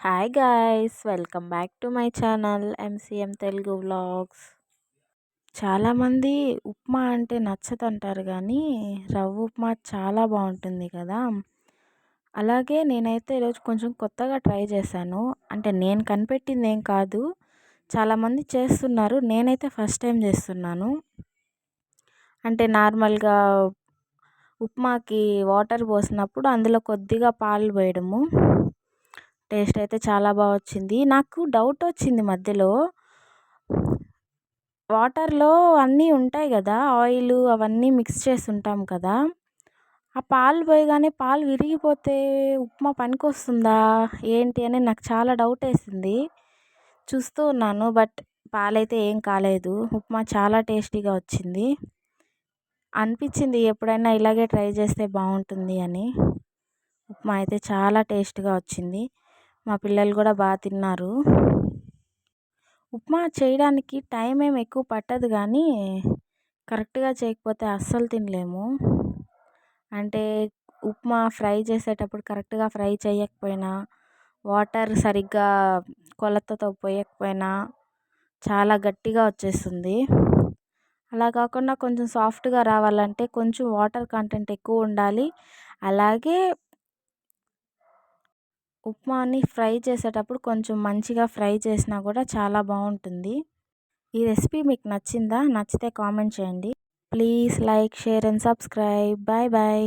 Hi guys, welcome back to my channel MCM Telugu vlogs. చాలామంది ఉప్మా అంటే నచ్చదంటారు కానీ రవ్వ ఉప్మా చాలా బాగుంటుంది కదా. అలాగే నేనైతే ఈరోజు కొంచెం కొత్తగా ట్రై చేశాను. అంటే నేను కనిపెట్టింది ఏం కాదు, చాలామంది చేస్తున్నారు. నేనైతే ఫస్ట్ టైం చేస్తున్నాను. అంటే నార్మల్గా ఉప్మాకి వాటర్ పోసినప్పుడు అందులో కొద్దిగా పాలు వేయడము. టేస్ట్ అయితే చాలా బాగా వచ్చింది. నాకు డౌట్ వచ్చింది మధ్యలో, వాటర్లో అన్నీ ఉంటాయి కదా, ఆయిల్ అవన్నీ మిక్స్ చేసి ఉంటాం కదా, ఆ పాలు పోయగానే పాలు విరిగిపోతే ఉప్మా పనికొస్తుందా ఏంటి అని నాకు చాలా డౌట్ వేసింది. చూస్తూ ఉన్నాను, బట్ పాలైతే ఏం కాలేదు. ఉప్మా చాలా టేస్టీగా వచ్చింది. అనిపించింది ఎప్పుడైనా ఇలాగే ట్రై చేస్తే బాగుంటుంది అని. ఉప్మా అయితే చాలా టేస్ట్గా వచ్చింది. మా పిల్లలు కూడా బాగా తిన్నారు. ఉప్మా చేయడానికి టైం ఏం ఎక్కువ పట్టదు కానీ కరెక్ట్గా చేయకపోతే అస్సలు తినలేము. అంటే ఉప్మా ఫ్రై చేసేటప్పుడు కరెక్ట్గా ఫ్రై చేయకపోయినా, వాటర్ సరిగ్గా కొలతతో పోయకపోయినా చాలా గట్టిగా వచ్చేస్తుంది. అలా కాకుండా కొంచెం సాఫ్ట్గా రావాలంటే కొంచెం వాటర్ కంటెంట్ ఎక్కువ ఉండాలి. అలాగే ఉప్మాని ఫ్రై చేసేటప్పుడు కొంచెం మంచిగా ఫ్రై చేసినా కూడా చాలా బాగుంటుంది. ఈ రెసిపీ మీకు నచ్చిందా? నచ్చితే కామెంట్ చేయండి. Please like, share and subscribe. Bye bye.